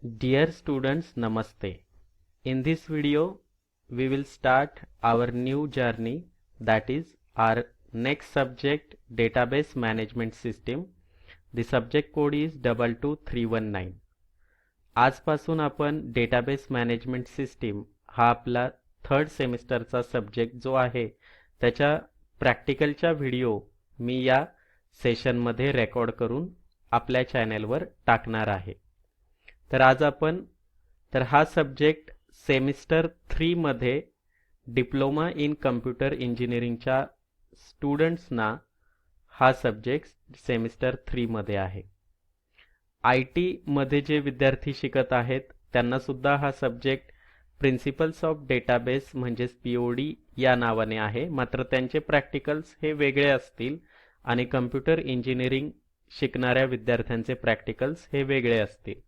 Dear students, Namaste. In this video, we will start our new journey, that is our next subject, Database Management System. The subject code is 22319. आजपासून आपण database management system हा आपला third सेमिस्टरचा subject जो आहे त्याच्या प्रॅक्टिकलच्या video मी या सेशनमध्ये record करून आपल्या चॅनलवर टाकणार आहे. तर आज आपण हा सब्जेक्ट सेमिस्टर 3 मध्ये डिप्लोमा इन कम्प्युटर इंजिनिअरिंगच्या स्टुडंट्सना हा सब्जेक्ट सेमिस्टर 3 मध्ये आहे. IT मध्ये जे विद्यार्थी शिकत आहेत त्यांना सुद्धा हा सब्जेक्ट प्रिन्सिपल्स ऑफ डेटाबेस म्हणजेच POD या नावाने आहे, मात्र त्यांचे प्रॅक्टिकल्स हे वेगळे असतील आणि कम्प्युटर इंजिनिअरिंग शिकणाऱ्या विद्यार्थ्यांचे प्रॅक्टिकल्स हे वेगळे असतील.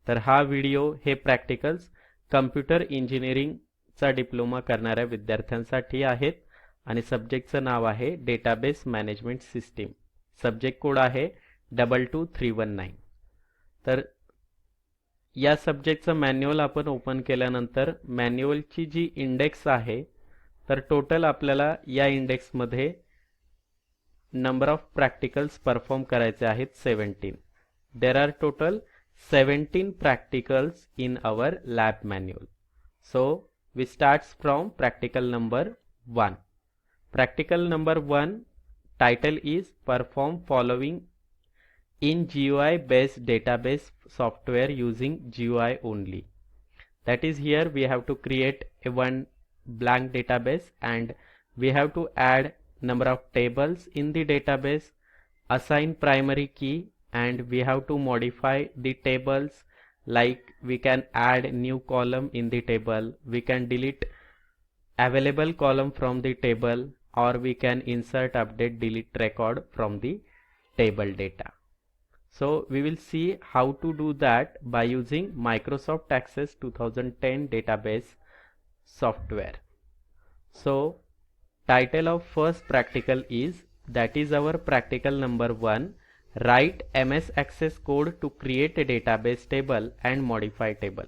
तर हा व्हिडिओ हे प्रॅक्टिकल्स कम्प्युटर इंजिनिअरिंगचा डिप्लोमा करणाऱ्या विद्यार्थ्यांसाठी आहेत आणि सब्जेक्टचं नाव आहे database management system. Subject code आहे 22319. तर या सब्जेक्टचं मॅन्युअल आपण ओपन केल्यानंतर मॅन्युअलची जी इंडेक्स आहे तर टोटल आपल्याला या इंडेक्समध्ये नंबर ऑफ प्रॅक्टिकल्स परफॉर्म करायचे आहेत 17. There are total 17 practicals in our lab manual. So we starts from practical number 1. Practical number 1 title is perform following in GUI based database software using GUI only. That is, here we have to create a one blank database and we have to add number of tables in the database, assign primary key, and we have to modify the tables, like we can add new column in the table, we can delete available column from the table, or we can insert, update, delete record from the table data. So we will see how to do that by using Microsoft Access 2010 database software. So title of first practical is, that is our practical number 1, write MS Access code to create a database table and modify table.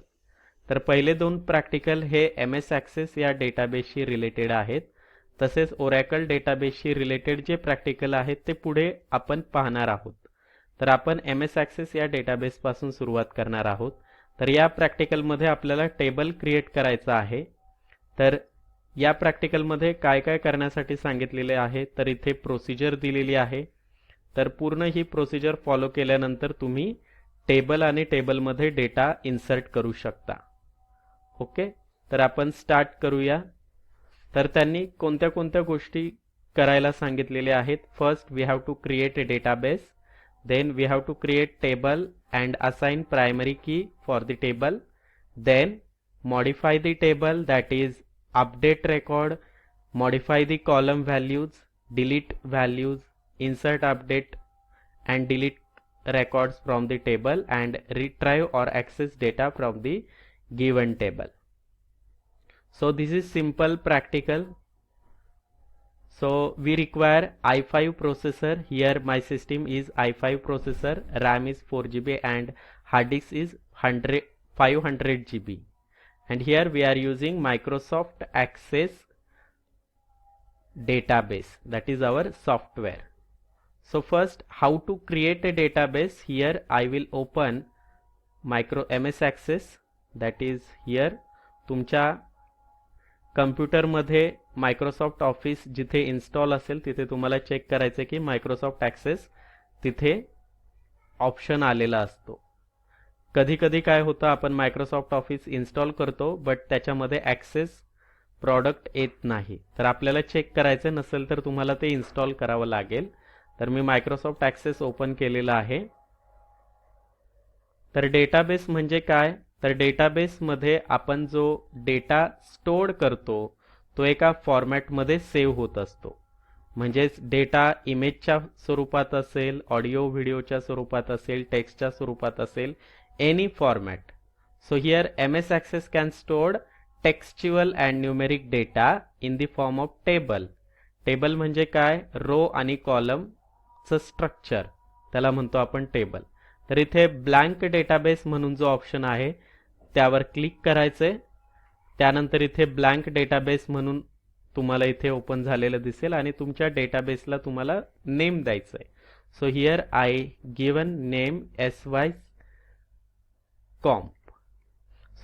तर पहिले दोन practical हे MS Access या डेटाबेसशी related आहेत. तसेच oracle डेटाबेसशी related जे practical आहेत ते पुढे आपण पाहणार आहोत. तर आपण MS Access या डेटाबेस पासून सुरुवात करणार आहोत. तर या प्रॅक्टिकल मध्ये आपल्याला टेबल क्रिएट करायचा आहे. तर या प्रॅक्टिकल मध्ये काय काय करण्यासाठी सांगितलेले आहे तर इथे प्रोसिजर दिलेली आहे. तर पूर्ण ही प्रोसिजर फॉलो केल्यानंतर तुम्ही टेबल आणि टेबलमध्ये डेटा इन्सर्ट करू शकता. ओके, तर आपण स्टार्ट करूया. तर त्यांनी कोणत्या कोणत्या गोष्टी करायला सांगितलेल्या आहेत. First we have to create a database, then we have to create table and assign primary key for the table, then modify the table, that is update record, modify the column values, delete values, insert, update and delete records from the table, and retrieve or access data from the given table. So this is simple practical. So we require i5 processor. Here my system is i5 processor, RAM is 4 GB and hard disk is 500 GB. And here we are using Microsoft Access database, that is our software. So first, how to create a database. Here I will open MS Access, that is here. तुमच्या computer मध्ये Microsoft office जिथे install असेल तिथे तुम्हाला check करायचे की Microsoft access तिथे option आलेला असतो. कधी कधी काय होतं, आपण मायक्रोसॉफ्ट ऑफिस इन्स्टॉल करतो बट त्याच्यामध्ये ॲक्सेस प्रॉडक्ट येत नाही. तर आपल्याला चेक करायचं नसेल तर तुम्हाला ते इन्स्टॉल करावं लागेल. तर मी मायक्रोसॉफ्ट ॲक्सेस ओपन केलेला आहे. तर डेटाबेस म्हणजे काय, तर डेटाबेस मध्ये आपण जो डेटा स्टोअर करतो तो एका फॉर्मॅटमध्ये सेव्ह होत असतो. म्हणजेच डेटा इमेजच्या स्वरूपात असेल, ऑडिओ व्हिडिओच्या स्वरूपात असेल, टेक्स्टच्या स्वरूपात असेल, any format. So here MS Access can store textual and numeric data in the form of table. Table म्हणजे काय, रो आणि कॉलम चं स्ट्रक्चर, त्याला म्हणतो आपण टेबल. तर इथे ब्लँक डेटाबेस म्हणून जो ऑप्शन आहे त्यावर क्लिक करायचंय. त्यानंतर इथे ब्लँक डेटाबेस म्हणून तुम्हाला इथे ओपन झालेलं दिसेल आणि तुमच्या डेटाबेसला तुम्हाला नेम द्यायचं आहे. So here I given name SYComp.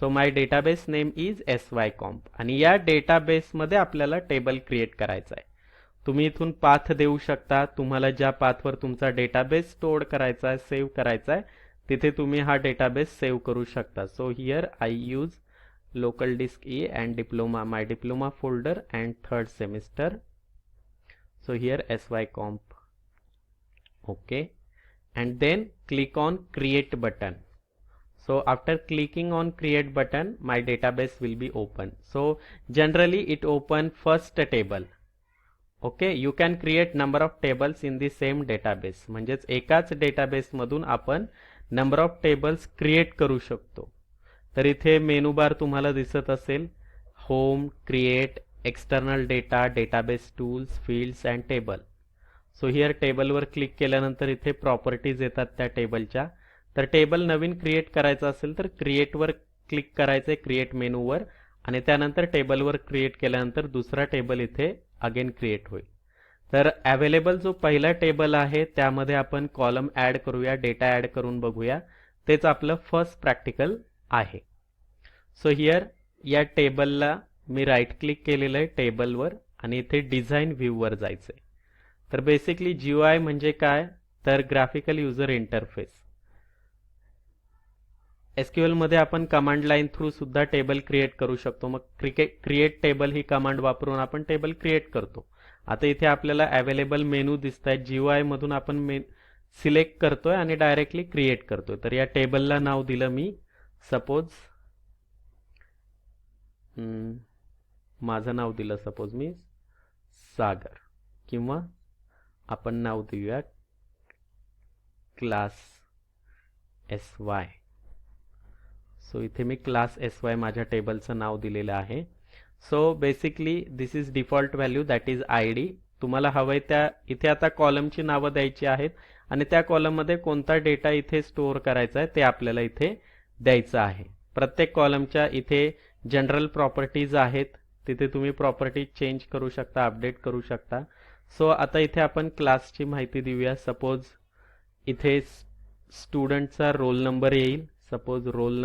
So my database name is SYComp आणि या डेटाबेसमध्ये आपल्याला टेबल क्रिएट करायचा आहे. तुम्ही इथून पाथ देऊ शकता. तुम्हाला ज्या पाथवर तुमचा डेटाबेस स्टोअर करायचा आहे, सेव्ह करायचा आहे, तिथे तुम्ही हा डेटाबेस सेव्ह करू शकता. So here I use local disk E and diploma, my diploma folder and third semester. So here SYComp. Okay, and then click on create button. So after clicking on create button, my database will be open. So generally it open first table. Okay, you can create number of tables in the same database. म्हणजेच एकाच database मधून आपण number of tables create करू शकतो. तर इथे menu बार तुम्हाला दिसत असेल, home, create, external data, database tools, fields and table. So here टेबलवर क्लिक केल्यानंतर इथे प्रॉपर्टीज येतात त्या टेबलच्या. तर टेबल नवीन क्रिएट करायचं असेल तर क्रिएटवर क्लिक करायचं क्रिएट मेनूवर आणि त्यानंतर टेबलवर क्रिएट केल्यानंतर दुसरा टेबल इथे अगेन क्रिएट होईल. तर अवेलेबल जो पहिला टेबल आहे त्यामध्ये आपण कॉलम ऍड करूया, डेटा ऍड करून बघूया. तेच आपलं फर्स्ट प्रॅक्टिकल आहे. सो हिअर या टेबलला मी राईट क्लिक केलेलं आहे टेबलवर आणि इथे डिझाईन व्ह्यूवर जायचंय. तर बेसिकली GUI म्हणजे काय, तर ग्राफिकल युजर इंटरफेस. SQL मध्ये आपण कमांड लाईन थ्रू सुद्धा टेबल क्रिएट करू शकतो. मग क्रिएट टेबल ही कमांड वापरून आपण टेबल क्रिएट करतो. आता इथे आपल्याला अवेलेबल मेनू दिसत आहेत. GUI मधून आपण सिलेक्ट करतोय आणि डायरेक्टली क्रिएट करतोय. तर या टेबलला नाव दिलं मी सपोज, माझं नाव दिलं सपोज मी सागर, किंवा आपण नाव देऊया क्लास SY. सो इथे मी क्लास SY माझ्या टेबलचं नाव दिलेलं आहे. So basically this is default value, that is ID. तुम्हाला हवंय त्या इथे आता कॉलमची नावं द्यायची आहेत आणि त्या कॉलममध्ये कोणता डेटा इथे स्टोअर करायचा आहे ते आपल्याला इथे द्यायचं आहे. प्रत्येक कॉलमच्या इथे जनरल प्रॉपर्टीज आहेत, तिथे तुम्ही प्रॉपर्टीज चेंज करू शकता, अपडेट करू शकता. सो आता इथे आपण क्लासची माहिती देऊया. सपोज इथे स्टुडंटचा रोल नंबर येईल, सपोज रोल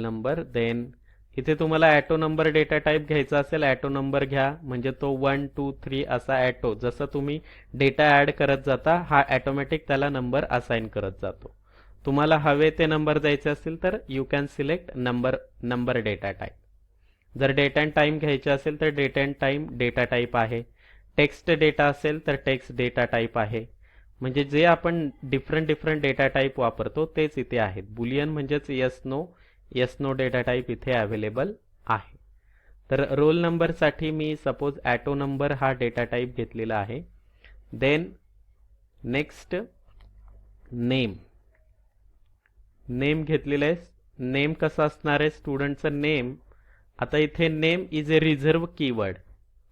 नंबर. देन इथे तुम्हाला ॲटो नंबर डेटा टाईप घ्यायचा असेल, ॲटो नंबर घ्या, म्हणजे तो 1 2 3 असा ॲटो, जसं तुम्ही डेटा ऍड करत जाता हा ॲटोमॅटिक त्याला नंबर असाइन करत जातो. तुम्हाला हवे ते नंबर द्यायचे असतील तर you can select number data type. जर डेट अँड टाइम घ्यायचे असेल तर date and time data type आहे. टेक्स्ट डेटा असेल तर टेक्स्ट डेटा टाईप आहे. म्हणजे जे आपण डिफरंट डेटा टाईप वापरतो तेच इथे आहेत. बुलियन म्हणजेच येस नो डेटा टाईप इथे अवेलेबल आहे. तर रोल नंबर साठी मी सपोज ॲटो नंबर हा डेटा टाईप घेतलेला आहे. देन नेक्स्ट नेम घेतलेलं आहे. नेम कसं असणार आहे, स्टुडंटचं नेम. आता इथे name is a reserve keyword,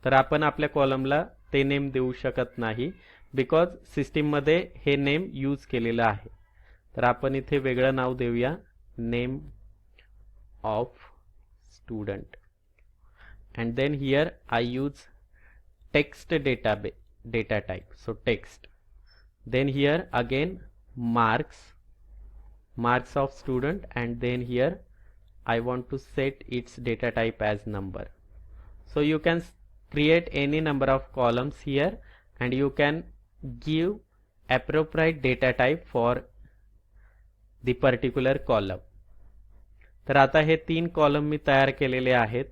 तर आपण आपल्या कॉलमला ते नेम देऊ शकत नाही बिकॉज सिस्टीममध्ये हे नेम यूज केलेलं आहे. तर आपण इथे वेगळं नाव देऊया, name of student. And then here I use text data type, so text. Then here again marks of student, and then here I want to set its data type as number. So you can create any number of columns here and you can give appropriate data type for the particular column. तर आता हे 3 column मी तयार केलेले आहेत.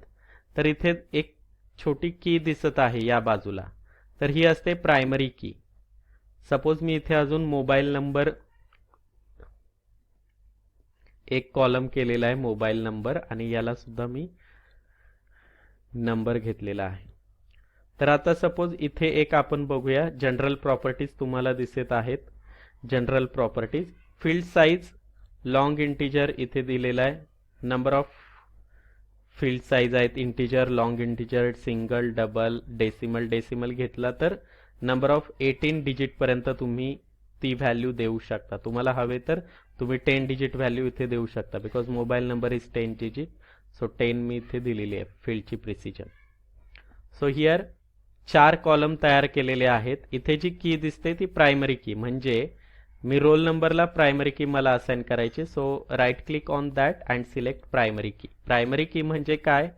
तर इथे एक छोटी की दिसत आहे या बाजूला, तर ही असते प्रायमरी की. सपोज मी इथे अजून मोबाईल नंबर एक कॉलम केलेला आहे, मोबाईल नंबर, आणि याला सुद्धा मी नंबर घेतलेला आहे. तर आता सपोज इथे एक आपण बघूया, जनरल प्रॉपर्टीज तुम्हाला दिसत आहेत. General properties, field size long integer इथे दिलेला आहे. नंबर ऑफ फील्ड साइज आहेत, integer, long integer, single, double, decimal घेतला तर नंबर ऑफ 18 डिजिट पर्यंत तुम्ही ती व्हॅल्यू देऊ शकता. तुम्हाला हवे तर तुम्ही 10 डिजिट व्हॅल्यू इथे देऊ शकता, because mobile number is 10 digit. So 10 मी इथे दिलेली आहे फील्डची प्रिसिजन. सो हिअर 4 कॉलम तयार केलेले आहेत. इथे जी की दिसते ती प्रायमरी की, म्हणजे मी रोल नंबरला प्रायमरी की मला असाइन करायची. So right click on that and select primary key. Primary key म्हणजे काय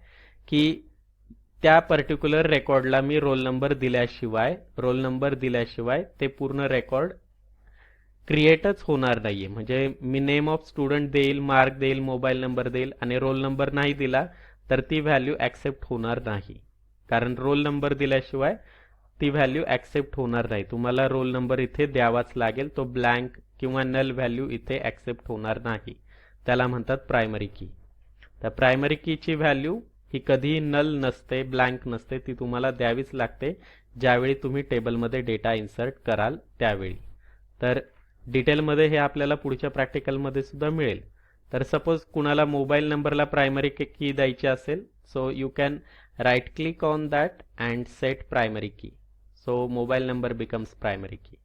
की त्या पर्टिक्युलर रेकॉर्डला मी रोल नंबर दिल्याशिवाय ते पूर्ण रेकॉर्ड क्रिएटच होणार नाहीये. म्हणजे मी नेम ऑफ स्टुडंट देईल, मार्क देईल, मोबाईल नंबर देईल आणि रोल नंबर नाही दिला तर ती व्हॅल्यू ऍक्सेप्ट होणार नाही. कारण रोल नंबर दिल्याशिवाय ती व्हॅल्यू ऍक्सेप्ट होणार नाही. तुम्हाला रोल नंबर इथे द्यावाच लागेल. तो ब्लँक किंवा नल व्हॅल्यू इथे ऍक्सेप्ट होणार नाही. त्याला म्हणतात प्रायमरी की. तर प्रायमरी कीची व्हॅल्यू ही कधीही नल नसते, ब्लँक नसते. ती तुम्हाला द्यावीच लागते ज्यावेळी तुम्ही टेबलमध्ये डेटा इन्सर्ट कराल त्यावेळी. तर डिटेलमध्ये हे आपल्याला पुढच्या प्रॅक्टिकलमध्ये सुद्धा मिळेल. तर सपोज कुणाला मोबाईल नंबरला प्रायमरी की द्यायची असेल, so you can right click on that and set primary key. So mobile number becomes primary key.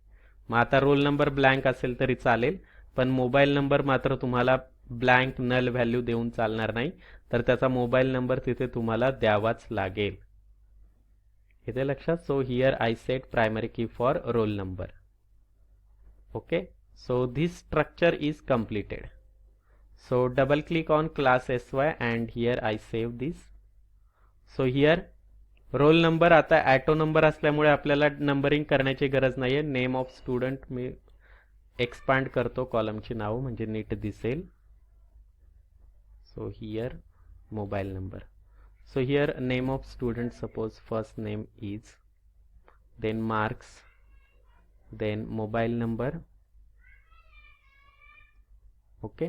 मग आता रोल नंबर ब्लँक असेल तरी चालेल, पण मोबाईल नंबर मात्र तुम्हाला ब्लँक नल व्हॅल्यू देऊन चालणार नाही. तर त्याचा मोबाईल नंबर तिथे तुम्हाला द्यावाच लागेल. इथे लक्षात. So here I set primary key for roll number. Okay, so this structure is completed. So double click on class sy and here I save this. So here roll number आता auto number असल्यामुळे आपल्याला numbering करण्याची गरज नाहीये. Name of student मी expand करतो कॉलमची नाव म्हणजे नीट दिसेल. So here mobile number. So here name of student, suppose first name is, then marks, then mobile number. Okay.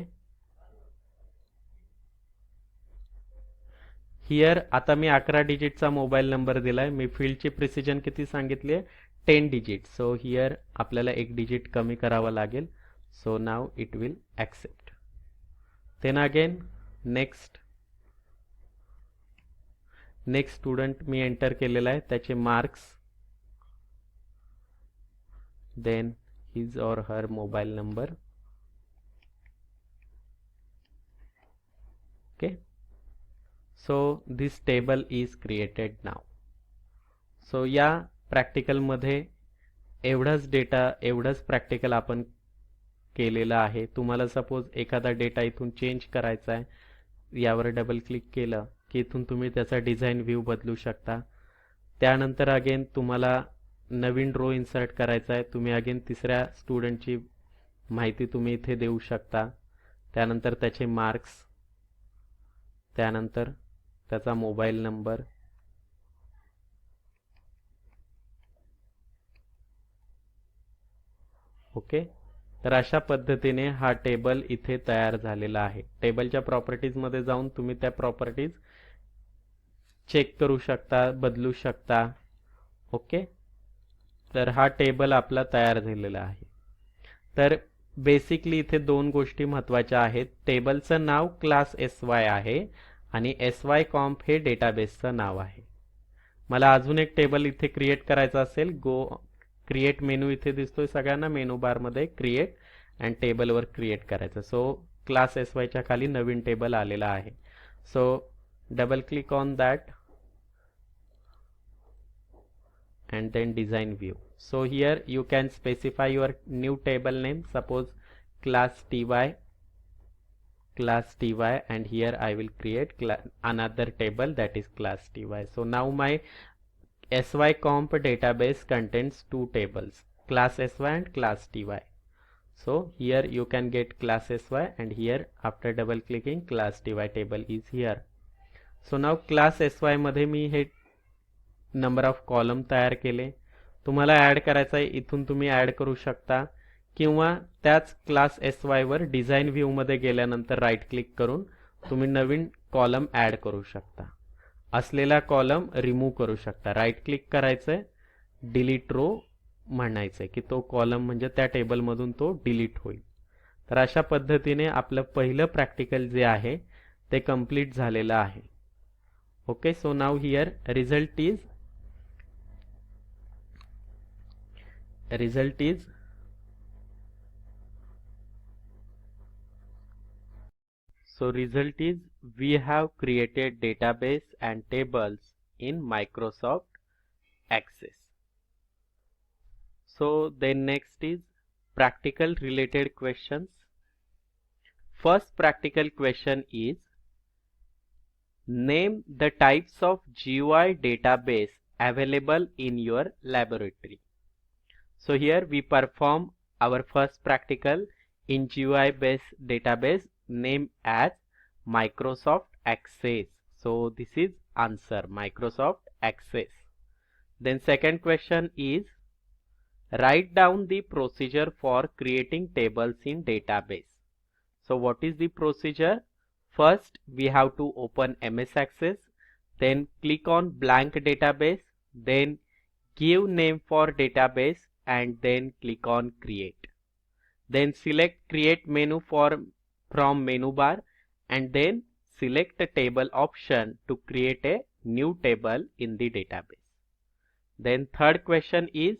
Here आता मी 11 डिजिटचा मोबाईल नंबर दिलाय. मी फील्डची प्रिसिजन किती सांगितली आहे? 10 डिजिट. सो हिअर आपल्याला एक डिजिट कमी करावा लागेल. So now it will accept. Then again next student मी एंटर केलेला आहे, त्याचे marks, then his or her mobile number. Okay, so this table is created now. So या प्रॅक्टिकल मध्ये एवढंच प्रॅक्टिकल आपण केलेलं आहे. तुम्हाला सपोज एखादा डेटा इथून चेंज करायचा आहे, यावर डबल क्लिक केलं की इथून तुम्ही त्याचा डिझाईन व्ह्यू बदलू शकता. त्यानंतर अगेन तुम्हाला नवीन रो इन्सर्ट करायचा आहे, तुम्ही अगेन तिसऱ्या स्टुडंटची माहिती तुम्ही इथे देऊ शकता. त्यानंतर त्याचे मार्क्स, त्यानंतर त्याचा मोबाईल नंबर. ओके. तर अशा पद्धतीने हा टेबल इथे तयार झालेला आहे. टेबलच्या प्रॉपर्टीज मध्ये जाऊन तुम्ही त्या प्रॉपर्टीज चेक करू शकता, बदलू शकता. ओके. तर हा टेबल आपला तयार झालेला आहे. तर बेसिकली इथे दोन गोष्टी महत्वाच्या आहेत. टेबलचं नाव क्लास sy आहे आणि sy कॉम्प हे डेटाबेसचं नाव आहे. मला अजून एक टेबल इथे क्रिएट करायचा असेल, गो क्रिएट मेनू इथे दिसतोय सगळ्यांना, मेनू बार मध्ये क्रिएट अँड टेबलवर क्रिएट करायचं. सो क्लास sy च्या खाली नवीन टेबल आलेला आहे. So double click on that and then design view. So here you can specify your new table name, suppose class ty, and here I will create another table that is class ty. So now my sy comp database contains two tables, class sy and class ty. So here you can get class sy and here after double clicking class ty table is here. So now class sy मध्ये मी हे number of column तयार केले. तुम्हाला add करायचा आहे, इथून तुम्ही add करू शकता किंवा त्याच क्लास sy वर डिझाईन व्ह्यू मध्ये गेल्यानंतर राईट क्लिक करून तुम्ही नवीन कॉलम ऍड करू शकता. असलेला कॉलम रिमूव्ह करू शकता. राईट क्लिक करायचंय, डिलीट रो म्हणायचंय की तो कॉलम म्हणजे त्या टेबल मधून तो डिलीट होईल. तर अशा पद्धतीने आपलं पहिलं प्रॅक्टिकल जे आहे ते कंप्लीट झालेलं आहे. Okay. So now here result is So result is we have created database and tables in Microsoft Access. So then next is practical related questions. First practical question is name the types of GUI database available in your laboratory. So here we perform our first practical in GUI based database named as Microsoft Access. So this is answer, Microsoft Access. Then second question is write down the procedure for creating tables in database. So what is the procedure? First we have to open MS Access, then click on blank database, then give name for database and then click on create. Then select create menu from menu bar and then select a table option to create a new table in the database. Then third question is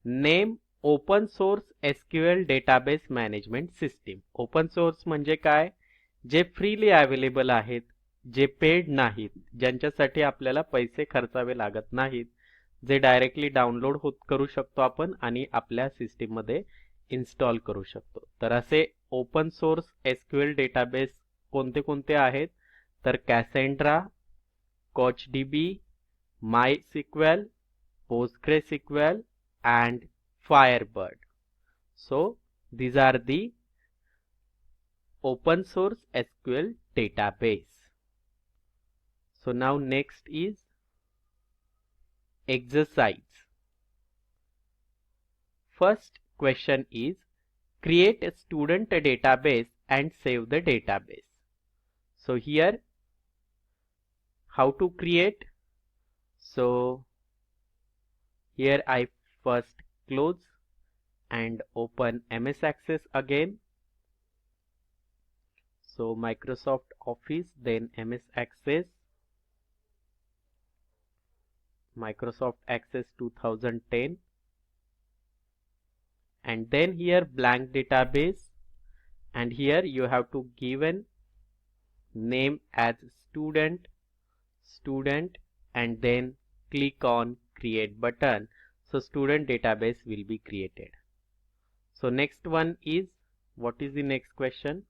name open source SQL database management system. Open source म्हणजे काय? जे freely available आहेत, जे paid नाहीत, ज्यांच्यासाठी आपल्याला पैसे खर्चावे लागत नाहीत, जे डायरेक्टली डाउनलोड करू शकतो आपण आणि आपल्या सिस्टीम मध्ये इन्स्टॉल करू शकतो. तर असे ओपन सोर्स SQL डेटाबेस कोणते कोणते आहेत? तर कॅसेंड्रा, कोचडीबी, MySQL, PostgreSQL and Firebird. So these are the open source SQL database. So now next is exercise. First question is create a student database and save the database. So here how to create? So here I first close and open MS Access again. So Microsoft Office, then MS Access, Microsoft Access 2010, and then here blank database, and here you have to give an name as student and then click on create button. So student database will be created. So next one is, what is the next question?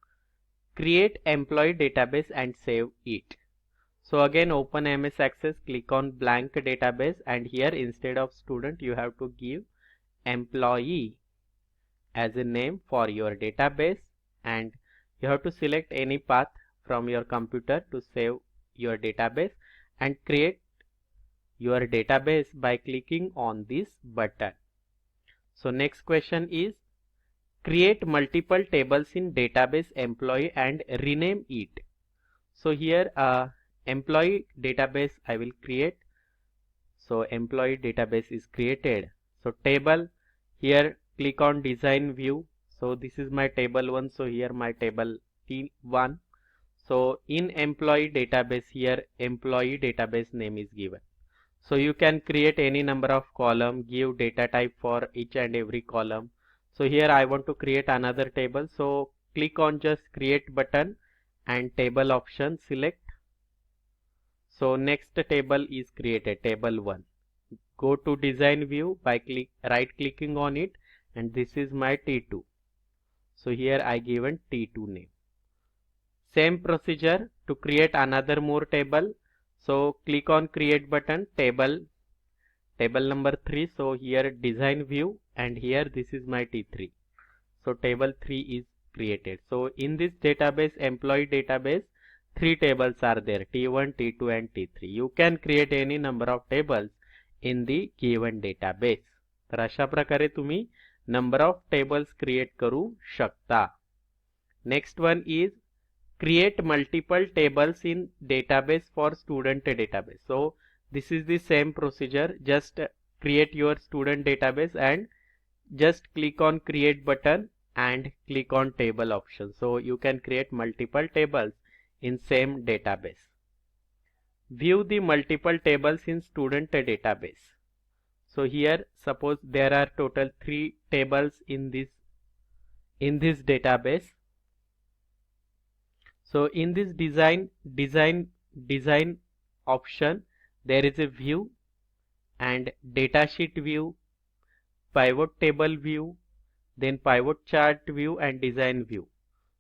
Create employee database and save it. So again open MS Access, click on blank database, and here instead of student you have to give employee as a name for your database, and you have to select any path from your computer to save your database and create your database by clicking on this button. So next question is create multiple tables in database employee and rename it. So here employee database I will create. So employee database is created. So table, here click on design view. So this is my table 1. So here my table T1. So in employee database, here employee database name is given. So you can create any number of column, give data type for each and every column. So here I want to create another table. So click on just create button and table option select. So next table is created, table 1. Go to design view by right clicking on it, and this is my T2. So here I given T2 name. Same procedure to create another more table. So click on create button, table number 3. So here design view, and here this is my T3. So table 3 is created. So in this database, employee database, 3 tables are there, T1, T2 and T3. You can create any number of tables in the given database. तर अशा प्रकारे तुम्ही number of tables create करू शकता. Next one is create multiple tables in database for student database. So this is the same procedure. Just create your student database and just click on create button and click on table option. So you can create multiple tables in same database. View the multiple tables in student database. So here suppose there are total 3 tables in this database. So in this design option, there is a view and datasheet view, pivot table view, then pivot chart view and design view.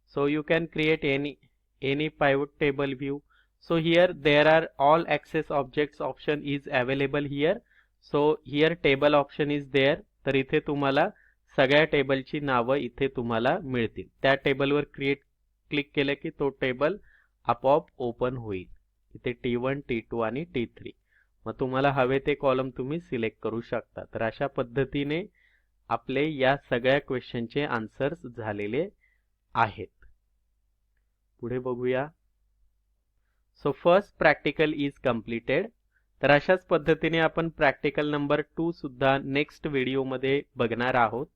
So you can create any pivot table view. So here there are all access objects option is available here. So here table option is there. तर इथे तुम्हाला सगळ्या टेबलची नावं इथे तुम्हाला मिळतील. त्या टेबलवर क्लिक केलं की तो टेबल आपोआप ओपन होईल. इथे T1, T2 आणि T3. मग तुम्हाला हवे ते कॉलम तुम्ही सिलेक्ट करू शकता. तर अशा पद्धतीने आपले या सगळ्या क्वेश्चनचे आन्सर्स झालेले आहेत. पुढे बघूया. So first practical is completed. तर अशाच पद्धतीने आपण प्रॅक्टिकल नंबर 2 सुद्धा नेक्स्ट व्हिडिओमध्ये बघणार आहोत.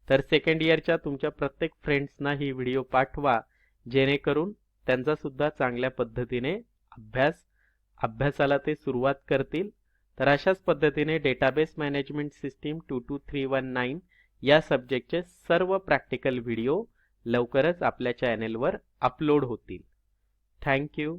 तर सेकंड इयरच्या तुमच्या प्रत्येक फ्रेंड्सना ही व्हिडिओ पाठवा, जेणेकरून त्यांचा सुद्धा चांगल्या पद्धतीने अभ्यासाला ते सुरुवात करतील. तर अशाच पद्धतीने डेटाबेस मॅनेजमेंट सिस्टीम 22319 या सब्जेक्टचे सर्व प्रॅक्टिकल व्हिडिओ लवकरच आपल्या चॅनेलवर अपलोड होतील. Thank you.